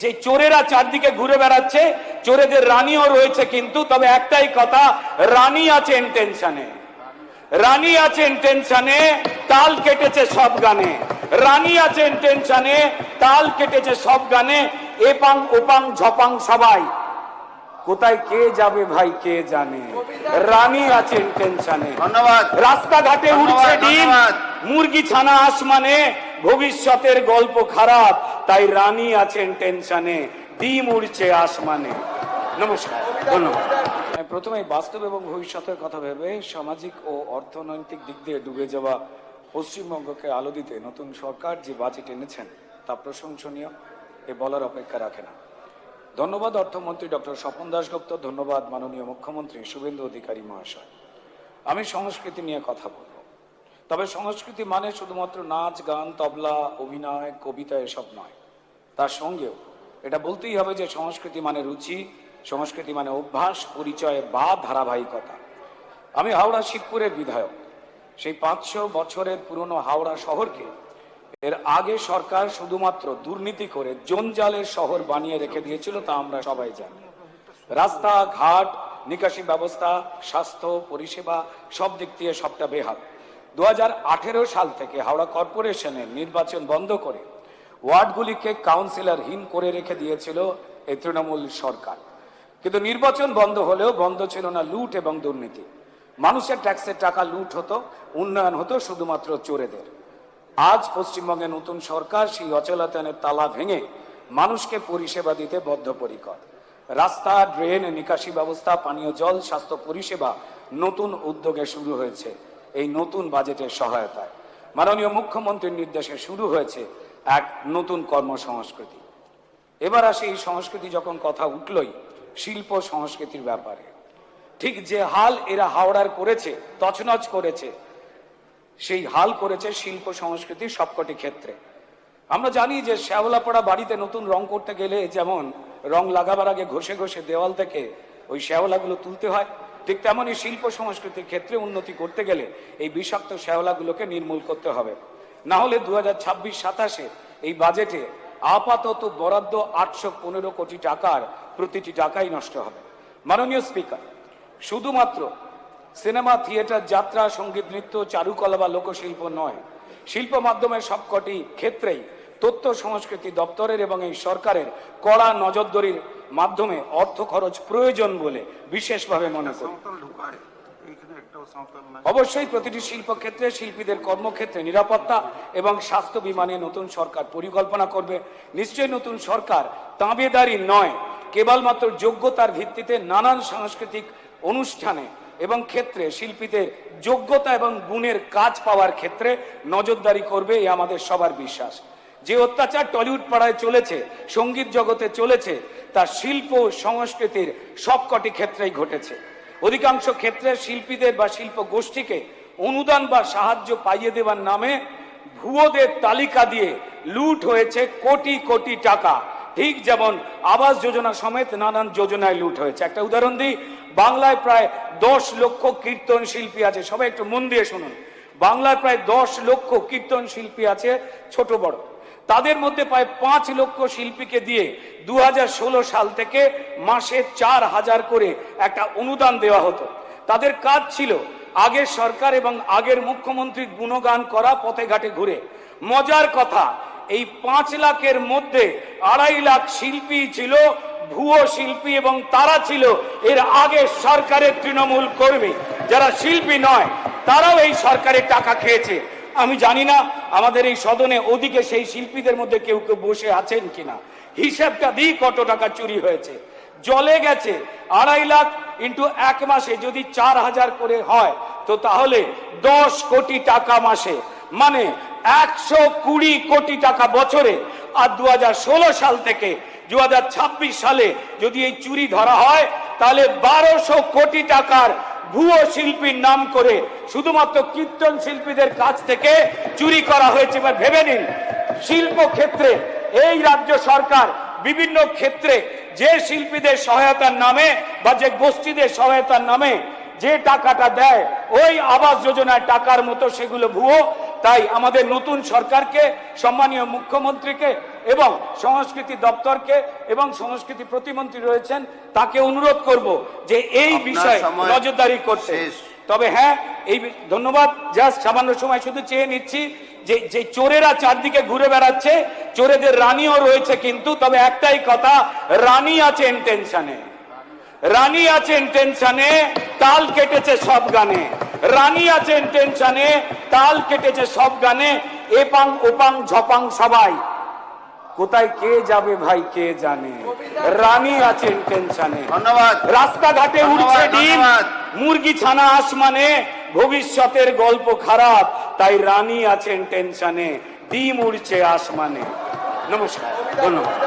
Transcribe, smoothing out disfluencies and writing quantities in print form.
যে চোরেরা চারদিকে ঘুরে বেড়াচ্ছে, চোরেদের রানীও রয়েছে, কিন্তু তবে একটাই কথা, রানী আছেন টেনশনে, রানী আছেন টেনশনে, তাল কেটেছে সব গানে, রানী আছেন টেনশনে, তাল কেটেছে সব গানে, এপাং ওপাং ঝপাং সবাই, কোথায় কে যাবে ভাই কে জানে, রানী আছেন টেনশনে। ধন্যবাদ। রাস্তাঘাটে উঠছে ডিম, মুরগি ছানা আসমানে, ভবিষ্যতের গল্প খারাপ, তাই রানী আছেন টেনশনে, ডিম উড়ছে আসমানে। নমস্কার, ধন্যবাদ। প্রথমে বাস্তব এবং ভবিষ্যতের কথা ভেবে সামাজিক ও অর্থনৈতিক দিক দিয়ে ডুবে যাওয়া পশ্চিমবঙ্গকে আলো দিতে নতুন সরকার যে বাজেট এনেছেন তা প্রশংসনীয়, এ বলার অপেক্ষা রাখে না। ধন্যবাদ অর্থমন্ত্রী ডক্টর স্বপন দাশগুপ্ত, ধন্যবাদ মাননীয় মুখ্যমন্ত্রী শুভেন্দু অধিকারী মহাশয়। আমি সংস্কৃতি নিয়ে কথা বলব, তবে সংস্কৃতি মানে শুধুমাত্র নাচ গান তবলা অভিনয় কবিতা এসব নয়, তার সঙ্গেও এটা বলতেই হবে যে সংস্কৃতি মানে রুচি, সংস্কৃতি মানে অভ্যাস, পরিচয় বা ধারাবাহিকতা। আমি হাওড়া শিবপুরের বিধায়ক। সেই 500 বছরের পুরনো হাওড়া শহরকে এর আগে সরকার শুধুমাত্র দুর্নীতি করে জঞ্জালের শহর বানিয়ে রেখে দিয়েছিল, তা আমরা সবাই জানি। রাস্তা ঘাট, নিকাশি ব্যবস্থা, স্বাস্থ্য পরিষেবা সব দিক দিয়ে সবটা বেহাল। 2018 সাল থেকে হাওড়া কর্পোরেশনের নির্বাচন বন্ধ করে ওয়ার্ডগুলিকে কাউন্সিলরহীন করে রেখে দিয়েছিল এই তৃণমূল সরকার। কিন্তু নির্বাচন বন্ধ হলেও বন্ধ ছিল না লুট এবং দুর্নীতি। মানুষের ট্যাক্সের টাকা লুট হতো, উন্নয়ন হতো শুধুমাত্র চোরেদের। আজ পশ্চিমবঙ্গে নতুন সরকার সেই অচলায়তনের তালা ভেঙে মানুষকে পরিষেবা দিতে বদ্ধপরিকর। রাস্তা, ড্রেন, নিকাশি ব্যবস্থা, পানীয় জল, স্বাস্থ্য পরিষেবা নতুন উদ্যোগে শুরু হয়েছে এই নতুন বাজেটের সহায়তায়। মাননীয় মুখ্যমন্ত্রীর নির্দেশে শুরু হয়েছে এক নতুন কর্মসংস্কৃতি। এবার আসে এই সংস্কৃতি যখন কথা উঠলই শিল্প সংস্কৃতির ব্যাপারে। ঠিক যে হাল এরা হাওড়ার করেছে, তছনছ করেছে, সেই হাল করেছে শিল্প সংস্কৃতির সবকটি ক্ষেত্রে। আমরা জানি যে শ্যাওলাপড়া বাড়িতে নতুন রং করতে গেলে যেমন রং লাগাবার আগে ঘষে ঘষে দেওয়াল থেকে ওই শ্যাওলাগুলো তুলতে হয়, ঠিক তেমনই শিল্প সংস্কৃতির ক্ষেত্রে উন্নতি করতে গেলে এই বিষাক্ত শ্যাওলাগুলোকে নির্মূল করতে হবে। না হলে 2026-27 এই বাজেটে আপাতত বরাদ্দ 815 কোটি টাকার প্রতিটি টাকাই নষ্ট হবে। মাননীয় স্পিকার, শুধুমাত্র সিনেমা, থিয়েটার, যাত্রা, সঙ্গীত, নৃত্য, চারুকলা বা লোকশিল্প নয়, শিল্প মাধ্যমের সবকটি ক্ষেত্রেই তথ্য সংস্কৃতি দপ্তরের এবং এই সরকারের কড়া নজরদারির মাধ্যমে অর্থ খরচ প্রয়োজন বলে বিশেষভাবে মনে করি। অবশ্যই প্রতিটি শিল্প ক্ষেত্রে শিল্পীদের কর্মক্ষেত্রে নিরাপত্তা এবং স্বাস্থ্য বীমা নিয়ে নতুন সরকার পরিকল্পনা করবে। নিশ্চয়ই নতুন সরকার তাঁবেদারি নয়, কেবলমাত্র যোগ্যতার ভিত্তিতে নানান সাংস্কৃতিক অনুষ্ঠানে এবং ক্ষেত্রে শিল্পীদের যোগ্যতা এবং গুণের কাজ পাওয়ার ক্ষেত্রে নজরদারি করবে, এ আমাদের সবার বিশ্বাস। যে অত্যাচার টলিউড পাড়ায় চলেছে, সঙ্গীত জগতে চলেছে, তা শিল্প সংস্কৃতির সবকটি ক্ষেত্রেই ঘটেছে। অধিকাংশ ক্ষেত্রে শিল্পীদের বা শিল্প গোষ্ঠীকে অনুদান বা সাহায্য পাইয়ে দেওয়ার নামে ভুয়োদের তালিকা দিয়ে লুট হয়েছে কোটি কোটি টাকা। ঠিক যেমন আবাস যোজনা সমেত নানান যোজনায় লুট হয়েছে। একটা উদাহরণ দিই, বাংলায় প্রায় 10 লক্ষ কীর্তন শিল্পী আছে। সবাই একটু মন দিয়ে শুনুন, বাংলায় প্রায় 10 লক্ষ কীর্তন শিল্পী আছে, ছোট বড়। তাদের মধ্যে প্রায় 5 লক্ষ শিল্পীকে দিয়ে 2016 সাল থেকে মাসে 4000 করে একটা অনুদান দেওয়া হতো। তাদের কাজ ছিল আগের সরকার এবং আগের মুখ্যমন্ত্রীর গুণগান করা, পথে ঘাটে ঘুরে। মজার কথা, এই 5 লাখের মধ্যে 2.5 লাখ শিল্পী ছিল ভুয়ো শিল্পী, এবং তারা ছিল এর আগে সরকারের তৃণমূল কর্মী। যারা শিল্পী নয় তারাও এই সরকারের টাকা খেয়েছে। আমি জানি না আমাদের এই সদনে ওদিকে সেই শিল্পীদের মধ্যে কেউ কেউ বসে আছেন কিনা, হিসাবটা দিই কত টাকা চুরি হয়েছে। জলে গেছে 2.5 লাখ ইন্টু 1 মাসে যদি 4000 করে হয়, তো তাহলে 10 কোটি টাকা মাসে, মানে 120 কোটি টাকা বছরে। আর 2016 সাল থেকে 2026 সালে যদি এই চুরি ধরা হয়, তাহলে 1200 কোটি টাকার ভুয়ো শিল্পীর নাম করে শুধুমাত্র কীর্তন শিল্পীদের কাছ থেকে চুরি করা হয়েছে। এবার ভেবে নিন, শিল্প ক্ষেত্রে এই রাজ্য সরকার বিভিন্ন ক্ষেত্রে যে শিল্পীদের সহায়তার নামে বা যে গোষ্ঠীদের সহায়তার নামে যে টাকাটা দেয় ওই আবাস যোজনায় টাকার মতো সেগুলো ভুয়ো। তাই আমাদের নতুন সরকারকে, সম্মানীয় মুখ্যমন্ত্রীকে এবং সংস্কৃতি দপ্তরকে এবং সংস্কৃতি প্রতিমন্ত্রী রয়েছেন তাকে অনুরোধ করব যে এই বিষয়ে নজরদারি করতে। তবে হ্যাঁ, এই ধন্যবাদ, জাস্ট সামান্য সময় শুধু চেয়ে নিচ্ছি যে চোরেরা চারদিকে ঘুরে বেড়াচ্ছে, চোরেদের রানীও রয়েছে, কিন্তু তবে একটাই কথা, রানী আছেন টেনশনে, রানী আছেন টেনশনে, তাল কেটেছে সব গানে, রানী আছেন টেনশনে, তাল কেটেছে সব গানে, এপাং ওপাং ঝপাং সবাই, কোথায় কে যাবে ভাই কে জানে, রানী আছেন টেনশনে। ধন্যবাদ। রাস্তাঘাটে উঠছে ডিম, মুরগি ছানা আসমানে, ভবিষ্যতের গল্প খারাপ, তাই রানী আছেন টেনশনে, ডিম উড়ছে আসমানে। নমস্কার, ধন্যবাদ।